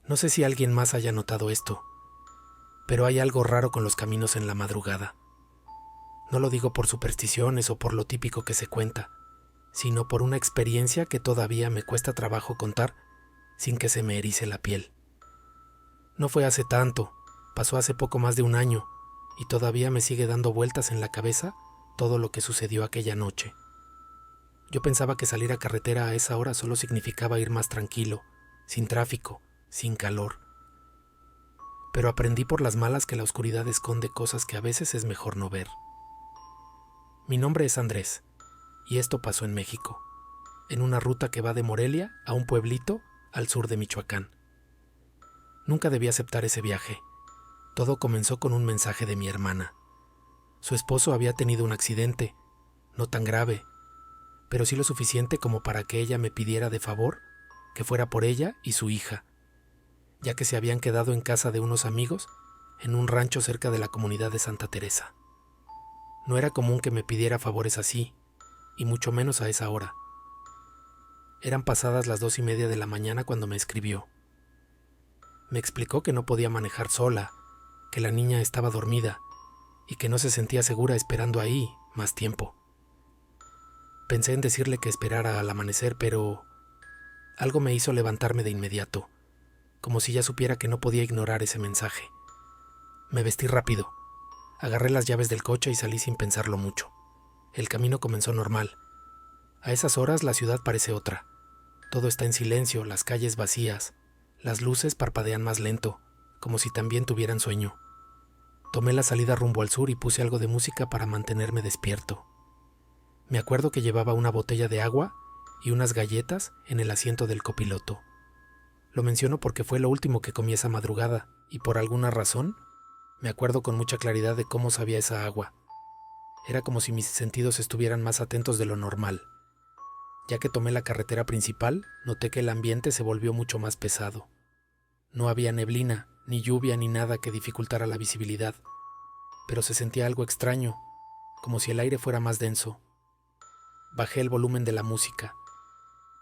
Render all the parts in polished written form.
No sé si alguien más haya notado esto, pero hay algo raro con los caminos en la madrugada. No lo digo por supersticiones o por lo típico que se cuenta, sino por una experiencia que todavía me cuesta trabajo contar sin que se me erice la piel. No fue hace tanto, pasó hace poco más de un año, y todavía me sigue dando vueltas en la cabeza todo lo que sucedió aquella noche. Yo pensaba que salir a carretera a esa hora solo significaba ir más tranquilo, sin tráfico, sin calor. Pero aprendí por las malas que la oscuridad esconde cosas que a veces es mejor no ver. Mi nombre es Andrés, y esto pasó en México, en una ruta que va de Morelia a un pueblito al sur de Michoacán. Nunca debí aceptar ese viaje. Todo comenzó con un mensaje de mi hermana. Su esposo había tenido un accidente, no tan grave, pero sí lo suficiente como para que ella me pidiera de favor que fuera por ella y su hija, ya que se habían quedado en casa de unos amigos en un rancho cerca de la comunidad de Santa Teresa. No era común que me pidiera favores así, y mucho menos a esa hora. Eran pasadas las 2:30 de la mañana cuando me escribió. Me explicó que no podía manejar sola, que la niña estaba dormida y que no se sentía segura esperando ahí más tiempo. Pensé en decirle que esperara al amanecer, pero algo me hizo levantarme de inmediato, como si ya supiera que no podía ignorar ese mensaje. Me vestí rápido, agarré las llaves del coche y salí sin pensarlo mucho. El camino comenzó normal. A esas horas la ciudad parece otra. Todo está en silencio, las calles vacías, las luces parpadean más lento, como si también tuvieran sueño. Tomé la salida rumbo al sur y puse algo de música para mantenerme despierto. Me acuerdo que llevaba una botella de agua y unas galletas en el asiento del copiloto. Lo menciono porque fue lo último que comí esa madrugada y por alguna razón me acuerdo con mucha claridad de cómo sabía esa agua. Era como si mis sentidos estuvieran más atentos de lo normal. Ya que tomé la carretera principal, noté que el ambiente se volvió mucho más pesado. No había neblina, ni lluvia, ni nada que dificultara la visibilidad, pero se sentía algo extraño, como si el aire fuera más denso. Bajé el volumen de la música.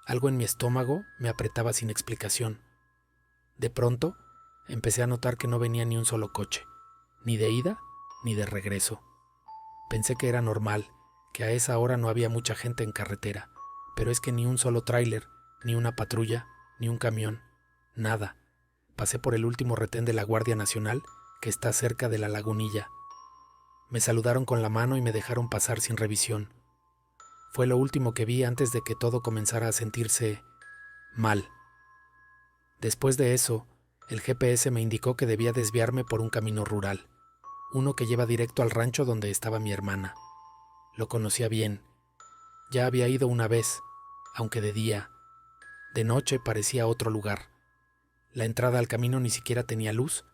Algo en mi estómago me apretaba sin explicación. De pronto, empecé a notar que no venía ni un solo coche, ni de ida ni de regreso. Pensé que era normal, que a esa hora no había mucha gente en carretera, pero es que ni un solo tráiler, ni una patrulla, ni un camión, nada. Pasé por el último retén de la Guardia Nacional, que está cerca de la lagunilla. Me saludaron con la mano y me dejaron pasar sin revisión. Fue lo último que vi antes de que todo comenzara a sentirse mal. Después de eso, el GPS me indicó que debía desviarme por un camino rural, uno que lleva directo al rancho donde estaba mi hermana. Lo conocía bien. Ya había ido una vez, aunque de día. De noche parecía otro lugar. La entrada al camino ni siquiera tenía luz,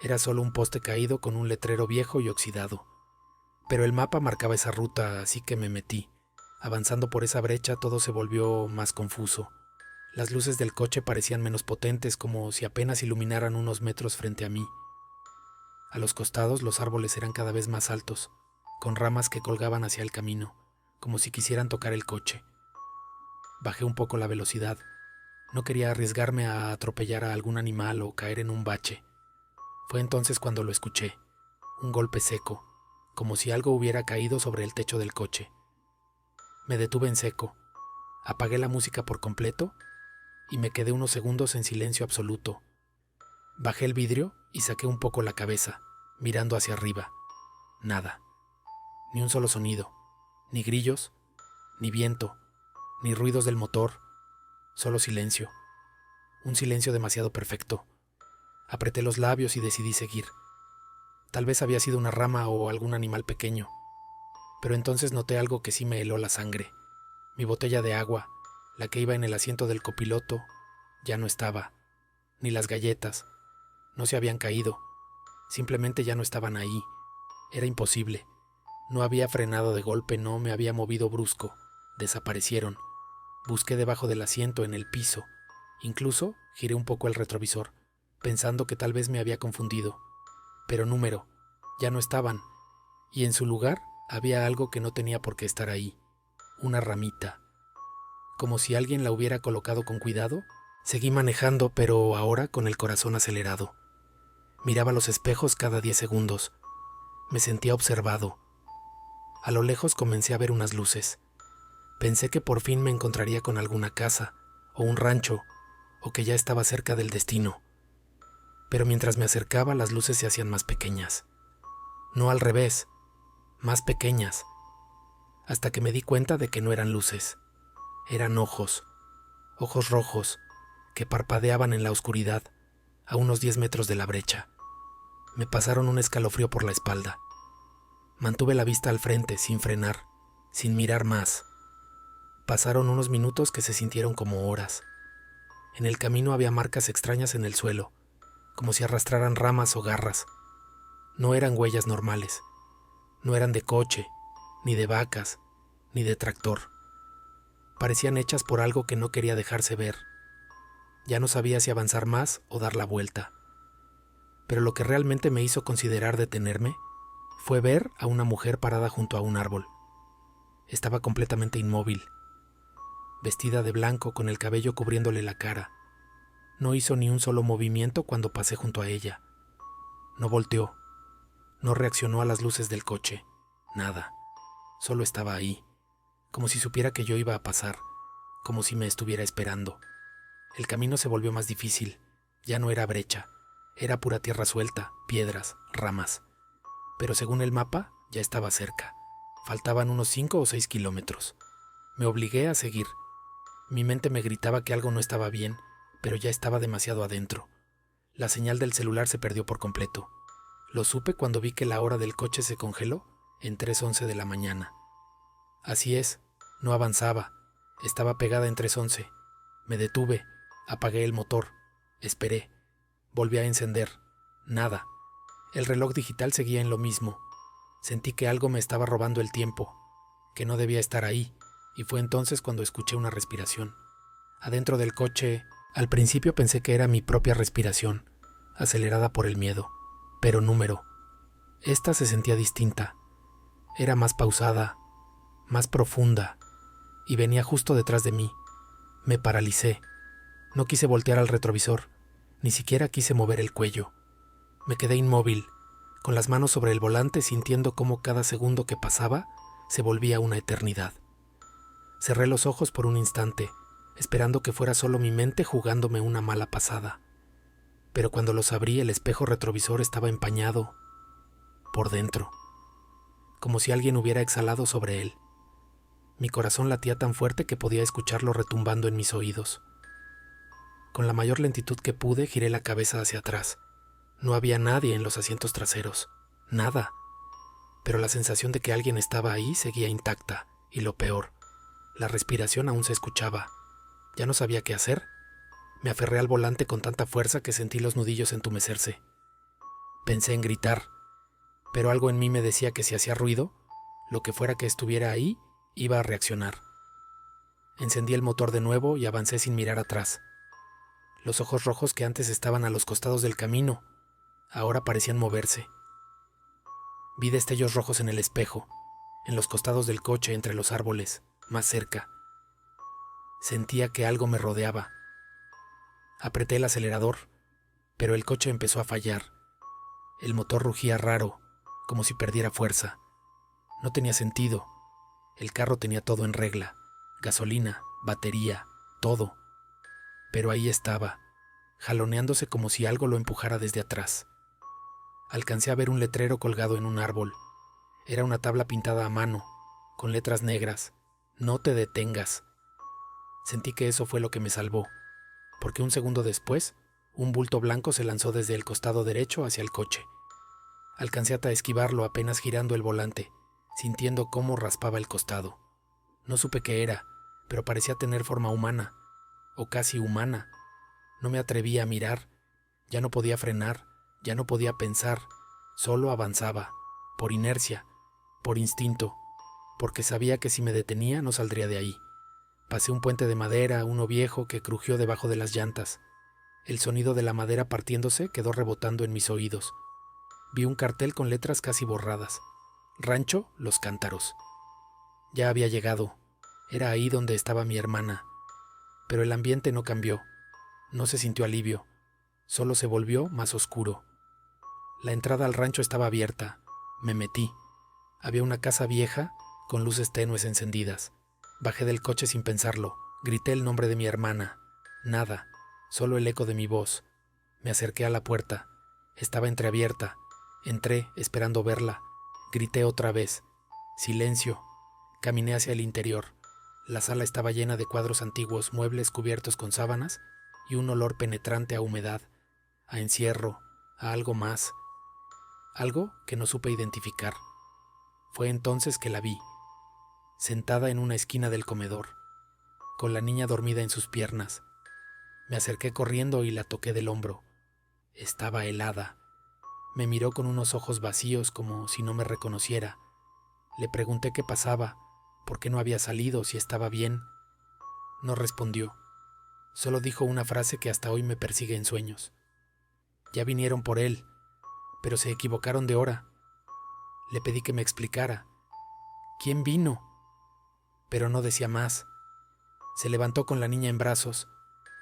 era solo un poste caído con un letrero viejo y oxidado. Pero el mapa marcaba esa ruta, así que me metí. Avanzando por esa brecha todo se volvió más confuso. Las luces del coche parecían menos potentes, como si apenas iluminaran unos metros frente a mí. A los costados los árboles eran cada vez más altos, con ramas que colgaban hacia el camino, como si quisieran tocar el coche. Bajé un poco la velocidad. No quería arriesgarme a atropellar a algún animal o caer en un bache. Fue entonces cuando lo escuché, un golpe seco, como si algo hubiera caído sobre el techo del coche. Me detuve en seco, apagué la música por completo y me quedé unos segundos en silencio absoluto. Bajé el vidrio y saqué un poco la cabeza, mirando hacia arriba. Nada, ni un solo sonido, ni grillos, ni viento, ni ruidos del motor, solo silencio. Un silencio demasiado perfecto. Apreté los labios y decidí seguir. Tal vez había sido una rama o algún animal pequeño. Pero entonces noté algo que sí me heló la sangre. Mi botella de agua, la que iba en el asiento del copiloto, ya no estaba. Ni las galletas. No se habían caído. Simplemente ya no estaban ahí. Era imposible. No había frenado de golpe, no me había movido brusco. Desaparecieron. Busqué debajo del asiento, en el piso. Incluso giré un poco el retrovisor, pensando que tal vez me había confundido. Pero número, ya no estaban. Y en su lugar había algo que no tenía por qué estar ahí. Una ramita. Como si alguien la hubiera colocado con cuidado, Seguí manejando, pero ahora con el corazón acelerado. Miraba los espejos cada 10 segundos. Me sentía observado. A lo lejos comencé a ver unas luces. Pensé que por fin me encontraría con alguna casa, o un rancho, o que ya estaba cerca del destino. Pero mientras me acercaba, las luces se hacían más pequeñas. No al revés, más pequeñas. Hasta que me di cuenta de que no eran luces. Eran ojos rojos, que parpadeaban en la oscuridad, a unos 10 metros de la brecha. Me pasaron un escalofrío por la espalda. Mantuve la vista al frente, sin frenar, sin mirar más. Pasaron unos minutos que se sintieron como horas. En el camino había marcas extrañas en el suelo, como si arrastraran ramas o garras. No eran huellas normales. No eran de coche, ni de vacas, ni de tractor. Parecían hechas por algo que no quería dejarse ver. Ya no sabía si avanzar más o dar la vuelta. Pero lo que realmente me hizo considerar detenerme fue ver a una mujer parada junto a un árbol. Estaba completamente inmóvil, vestida de blanco con el cabello cubriéndole la cara. No hizo ni un solo movimiento cuando pasé junto a ella. No volteó, no reaccionó a las luces del coche, nada. Solo estaba ahí, como si supiera que yo iba a pasar, como si me estuviera esperando. El camino se volvió más difícil. Ya no era brecha, era pura tierra suelta, piedras, ramas. Pero según el mapa, ya estaba cerca. Faltaban unos 5 o 6 kilómetros. Me obligué a seguir. Mi mente me gritaba que algo no estaba bien, pero ya estaba demasiado adentro. La señal del celular se perdió por completo. Lo supe cuando vi que la hora del coche se congeló en 3:11 de la mañana. Así es, no avanzaba. Estaba pegada en 3:11. Me detuve, apagué el motor, esperé. Volví a encender. Nada. El reloj digital seguía en lo mismo. Sentí que algo me estaba robando el tiempo, que no debía estar ahí, y fue entonces cuando escuché una respiración. Adentro del coche, al principio pensé que era mi propia respiración, acelerada por el miedo, pero número. Esta se sentía distinta. Era más pausada, más profunda, y venía justo detrás de mí. Me paralicé. No quise voltear al retrovisor, ni siquiera quise mover el cuello. Me quedé inmóvil, con las manos sobre el volante, sintiendo cómo cada segundo que pasaba se volvía una eternidad. Cerré los ojos por un instante, esperando que fuera solo mi mente jugándome una mala pasada. Pero cuando los abrí, el espejo retrovisor estaba empañado por dentro, como si alguien hubiera exhalado sobre él. Mi corazón latía tan fuerte que podía escucharlo retumbando en mis oídos. Con la mayor lentitud que pude, giré la cabeza hacia atrás. No había nadie en los asientos traseros, nada. Pero la sensación de que alguien estaba ahí seguía intacta, y lo peor, la respiración aún se escuchaba. Ya no sabía qué hacer. Me aferré al volante con tanta fuerza que sentí los nudillos entumecerse. Pensé en gritar, pero algo en mí me decía que si hacía ruido, lo que fuera que estuviera ahí, iba a reaccionar. Encendí el motor de nuevo y avancé sin mirar atrás. Los ojos rojos que antes estaban a los costados del camino, ahora parecían moverse. Vi destellos rojos en el espejo, en los costados del coche, entre los árboles, más cerca. Sentía que algo me rodeaba. Apreté el acelerador, pero el coche empezó a fallar. El motor rugía raro, como si perdiera fuerza. No tenía sentido. El carro tenía todo en regla, gasolina, batería, todo. Pero ahí estaba, jaloneándose como si algo lo empujara desde atrás. Alcancé a ver un letrero colgado en un árbol. Era una tabla pintada a mano, con letras negras. No te detengas. Sentí que eso fue lo que me salvó, porque un segundo después, un bulto blanco se lanzó desde el costado derecho hacia el coche. Alcancé a esquivarlo apenas girando el volante, sintiendo cómo raspaba el costado. No supe qué era, pero parecía tener forma humana, o casi humana. No me atrevía a mirar, ya no podía frenar, ya no podía pensar, solo avanzaba, por inercia, por instinto, porque sabía que si me detenía no saldría de ahí. Pasé un puente de madera, uno viejo, que crujió debajo de las llantas. El sonido de la madera partiéndose quedó rebotando en mis oídos. Vi un cartel con letras casi borradas. Rancho Los Cántaros. Ya había llegado. Era ahí donde estaba mi hermana. Pero el ambiente no cambió. No se sintió alivio, solo se volvió más oscuro. La entrada al rancho estaba abierta. Me metí. Había una casa vieja con luces tenues encendidas. Bajé del coche sin pensarlo. Grité el nombre de mi hermana. Nada, solo el eco de mi voz. Me acerqué a la puerta. Estaba entreabierta. Entré, esperando verla. Grité otra vez. Silencio. Caminé hacia el interior. La sala estaba llena de cuadros antiguos, muebles cubiertos con sábanas y un olor penetrante a humedad, a encierro, a algo más. Algo que no supe identificar. Fue entonces que la vi, sentada en una esquina del comedor, con la niña dormida en sus piernas. Me acerqué corriendo y la toqué del hombro. Estaba helada. Me miró con unos ojos vacíos como si no me reconociera. Le pregunté qué pasaba, por qué no había salido, si estaba bien. No respondió. Solo dijo una frase que hasta hoy me persigue en sueños. Ya vinieron por él, pero se equivocaron de hora. Le pedí que me explicara. ¿Quién vino? Pero no decía más. Se levantó con la niña en brazos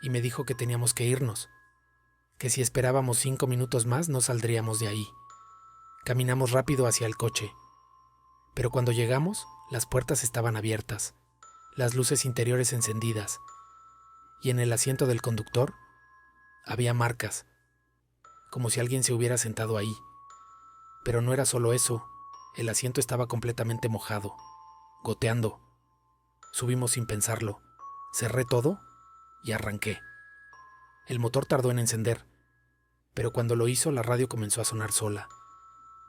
y me dijo que teníamos que irnos, que si esperábamos 5 minutos más no saldríamos de ahí. Caminamos rápido hacia el coche, pero cuando llegamos, las puertas estaban abiertas, las luces interiores encendidas, y en el asiento del conductor había marcas, como si alguien se hubiera sentado ahí. Pero no era solo eso, el asiento estaba completamente mojado, goteando. Subimos sin pensarlo, cerré todo y arranqué. El motor tardó en encender, pero cuando lo hizo la radio comenzó a sonar sola.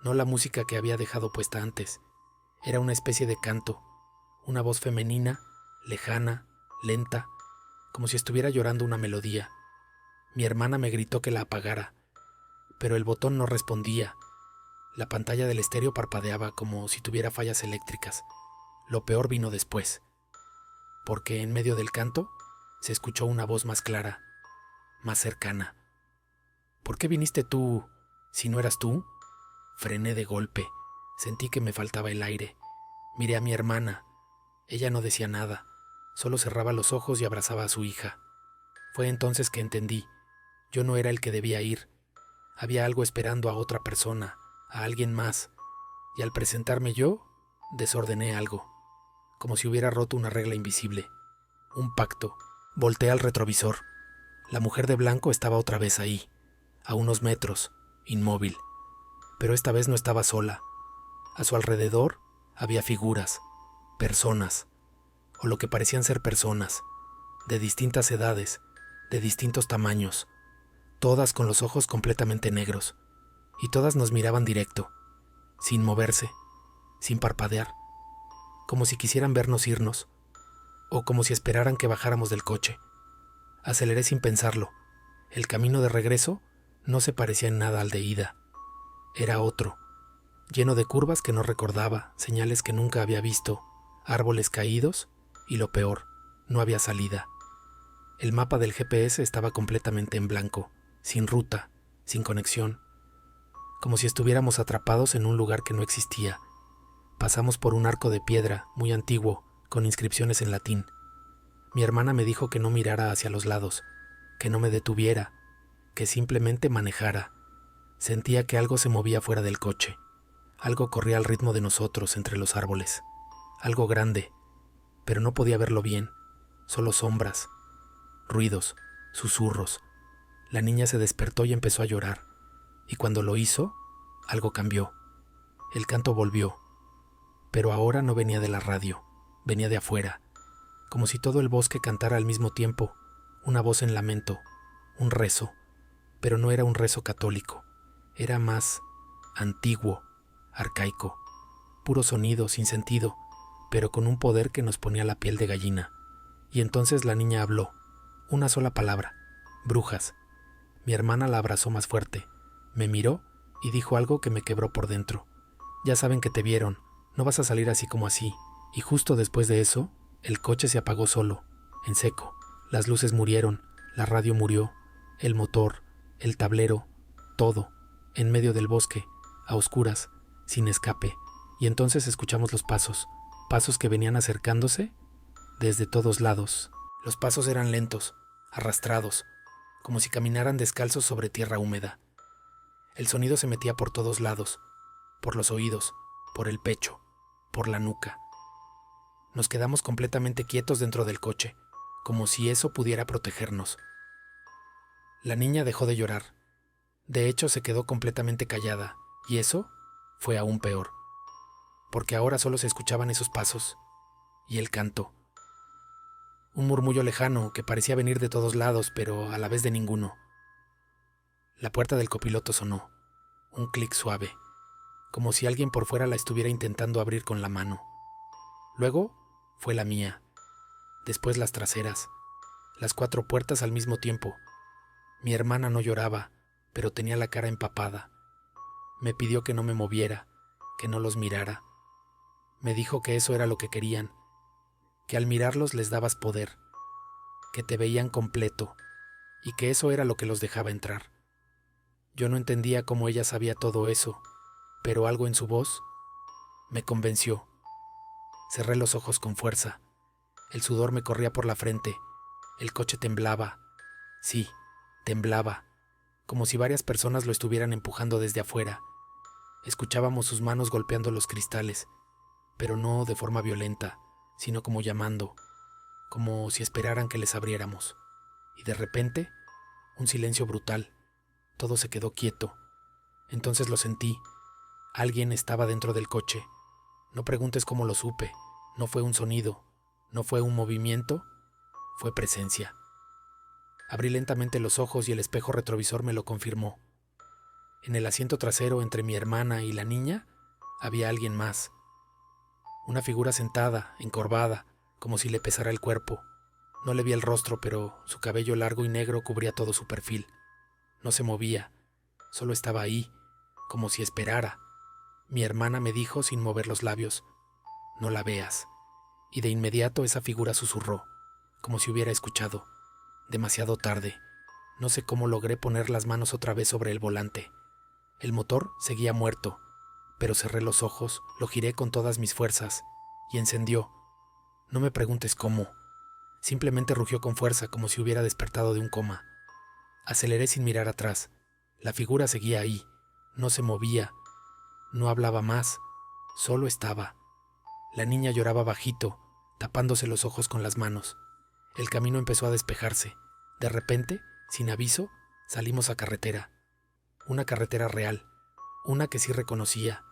No la música que había dejado puesta antes, era una especie de canto, una voz femenina, lejana, lenta, como si estuviera llorando una melodía. Mi hermana me gritó que la apagara, pero el botón no respondía. La pantalla del estéreo parpadeaba como si tuviera fallas eléctricas. Lo peor vino después, porque en medio del canto se escuchó una voz más clara, más cercana. ¿Por qué viniste tú, si no eras tú? Frené de golpe. Sentí que me faltaba el aire. Miré a mi hermana. Ella no decía nada, solo cerraba los ojos y abrazaba a su hija. Fue entonces que entendí. Yo no era el que debía ir. Había algo esperando a otra persona, a alguien más. Y al presentarme yo, desordené algo, como si hubiera roto una regla invisible. Un pacto. Volteé al retrovisor. La mujer de blanco estaba otra vez ahí, a unos metros, inmóvil. Pero esta vez no estaba sola. A su alrededor había figuras, personas, o lo que parecían ser personas, de distintas edades, de distintos tamaños, todas con los ojos completamente negros, y todas nos miraban directo, sin moverse, sin parpadear, como si quisieran vernos irnos, o como si esperaran que bajáramos del coche. Aceleré sin pensarlo. El camino de regreso no se parecía en nada al de ida. Era otro, lleno de curvas que no recordaba, señales que nunca había visto, árboles caídos y lo peor, no había salida. El mapa del GPS estaba completamente en blanco, sin ruta, sin conexión, como si estuviéramos atrapados en un lugar que no existía. Pasamos por un arco de piedra muy antiguo, con inscripciones en latín. Mi hermana me dijo que no mirara hacia los lados, que no me detuviera, que simplemente manejara. Sentía que algo se movía fuera del coche. Algo corría al ritmo de nosotros entre los árboles. Algo grande, pero no podía verlo bien. Solo sombras, ruidos, susurros. La niña se despertó y empezó a llorar. Y cuando lo hizo, algo cambió. El canto volvió. Pero ahora no venía de la radio, venía de afuera. Como si todo el bosque cantara al mismo tiempo. Una voz en lamento, un rezo. Pero no era un rezo católico. Era más antiguo, arcaico, puro sonido, sin sentido, pero con un poder que nos ponía la piel de gallina. Y entonces la niña habló, una sola palabra, brujas. Mi hermana la abrazó más fuerte, me miró y dijo algo que me quebró por dentro. Ya saben que te vieron, no vas a salir así como así. Y justo después de eso, el coche se apagó solo, en seco. Las luces murieron, la radio murió, el motor, el tablero, todo. En medio del bosque, a oscuras, sin escape, y entonces escuchamos los pasos que venían acercándose desde todos lados. Los pasos eran lentos, arrastrados, como si caminaran descalzos sobre tierra húmeda. El sonido se metía por todos lados, por los oídos, por el pecho, por la nuca. Nos quedamos completamente quietos dentro del coche, como si eso pudiera protegernos. La niña dejó de llorar. De hecho, se quedó completamente callada, y eso fue aún peor, porque ahora solo se escuchaban esos pasos y el canto. Un murmullo lejano que parecía venir de todos lados, pero a la vez de ninguno. La puerta del copiloto sonó, un clic suave, como si alguien por fuera la estuviera intentando abrir con la mano. Luego fue la mía, después las traseras, las 4 puertas al mismo tiempo. Mi hermana no lloraba, pero tenía la cara empapada. Me pidió que no me moviera, que no los mirara. Me dijo que eso era lo que querían, que al mirarlos les dabas poder, que te veían completo y que eso era lo que los dejaba entrar. Yo no entendía cómo ella sabía todo eso, pero algo en su voz me convenció. Cerré los ojos con fuerza. El sudor me corría por la frente. El coche temblaba. Sí, temblaba, como si varias personas lo estuvieran empujando desde afuera. Escuchábamos sus manos golpeando los cristales, pero no de forma violenta, sino como llamando, como si esperaran que les abriéramos. Y de repente, un silencio brutal. Todo se quedó quieto. Entonces lo sentí. Alguien estaba dentro del coche. No preguntes cómo lo supe. No fue un sonido, no fue un movimiento, fue presencia. Abrí lentamente los ojos y el espejo retrovisor me lo confirmó. En el asiento trasero entre mi hermana y la niña había alguien más. Una figura sentada, encorvada, como si le pesara el cuerpo. No le vi el rostro, pero su cabello largo y negro cubría todo su perfil. No se movía, solo estaba ahí, como si esperara. Mi hermana me dijo sin mover los labios: «No la veas». Y de inmediato esa figura susurró, como si hubiera escuchado. Demasiado tarde. No sé cómo logré poner las manos otra vez sobre el volante. El motor seguía muerto, pero cerré los ojos, lo giré con todas mis fuerzas y encendió. No me preguntes cómo. Simplemente rugió con fuerza, como si hubiera despertado de un coma. Aceleré sin mirar atrás. La figura seguía ahí. No se movía. No hablaba más. Solo estaba. La niña lloraba bajito, tapándose los ojos con las manos. El camino empezó a despejarse. De repente, sin aviso, salimos a carretera. Una carretera real, una que sí reconocía.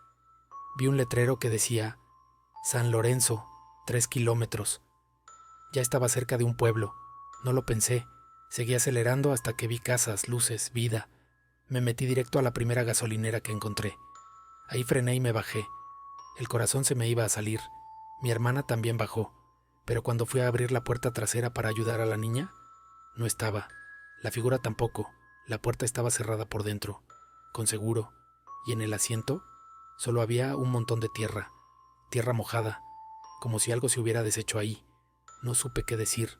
Vi un letrero que decía: San Lorenzo, 3 kilómetros. Ya estaba cerca de un pueblo. No lo pensé. Seguí acelerando hasta que vi casas, luces, vida. Me metí directo a la primera gasolinera que encontré. Ahí frené y me bajé. El corazón se me iba a salir. Mi hermana también bajó, pero cuando fui a abrir la puerta trasera para ayudar a la niña, no estaba. La figura tampoco. La puerta estaba cerrada por dentro, con seguro, y en el asiento solo había un montón de tierra, tierra mojada, como si algo se hubiera deshecho ahí. No supe qué decir.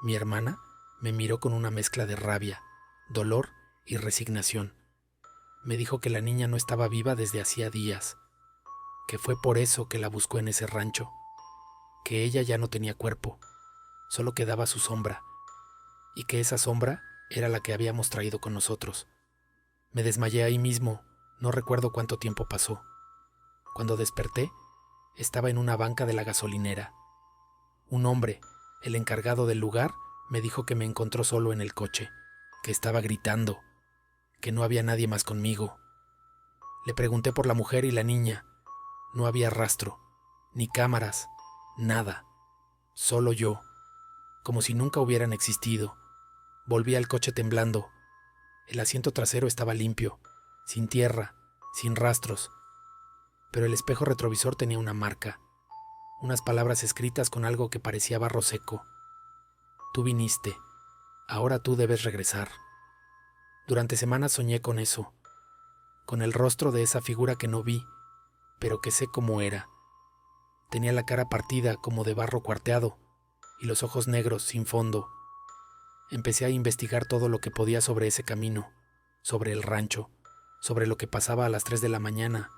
Mi hermana me miró con una mezcla de rabia, dolor y resignación. Me dijo que la niña no estaba viva desde hacía días, que fue por eso que la buscó en ese rancho, que ella ya no tenía cuerpo, solo quedaba su sombra, y que esa sombra era la que habíamos traído con nosotros. Me desmayé ahí mismo, no recuerdo cuánto tiempo pasó. Cuando desperté, estaba en una banca de la gasolinera. Un hombre, el encargado del lugar, me dijo que me encontró solo en el coche, que estaba gritando, que no había nadie más conmigo. Le pregunté por la mujer y la niña. No había rastro, ni cámaras, nada. Solo yo, como si nunca hubieran existido. Volví al coche temblando. El asiento trasero estaba limpio, sin tierra, sin rastros. Pero el espejo retrovisor tenía una marca, unas palabras escritas con algo que parecía barro seco. Tú viniste, ahora tú debes regresar. Durante semanas soñé con eso, con el rostro de esa figura que no vi, pero que sé cómo era. Tenía la cara partida como de barro cuarteado y los ojos negros sin fondo. Empecé a investigar todo lo que podía sobre ese camino, sobre el rancho, sobre lo que pasaba a las 3 de la mañana.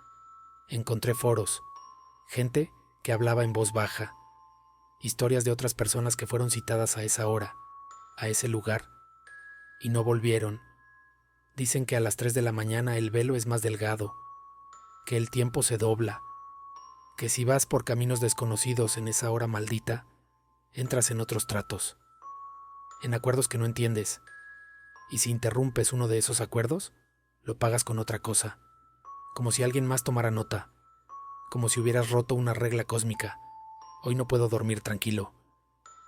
Encontré foros, gente que hablaba en voz baja, historias de otras personas que fueron citadas a esa hora, a ese lugar. y no volvieron. Dicen que a las 3 de la mañana el velo es más delgado, que el tiempo se dobla, que si vas por caminos desconocidos en esa hora maldita, entras en otros tratos, en acuerdos que no entiendes, y si interrumpes uno de esos acuerdos, lo pagas con otra cosa, como si alguien más tomara nota, como si hubieras roto una regla cósmica. Hoy no puedo dormir tranquilo,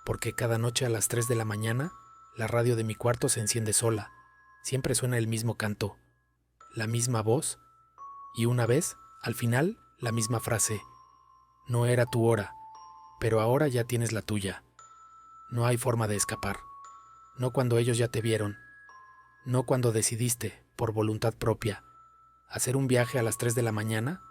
porque cada noche a las 3 de la mañana, la radio de mi cuarto se enciende sola. Siempre suena el mismo canto, la misma voz, y una vez, al final, la misma frase. No era tu hora, pero ahora ya tienes la tuya. No hay forma de escapar. No cuando ellos ya te vieron. No cuando decidiste, por voluntad propia, hacer un viaje a las 3 de la mañana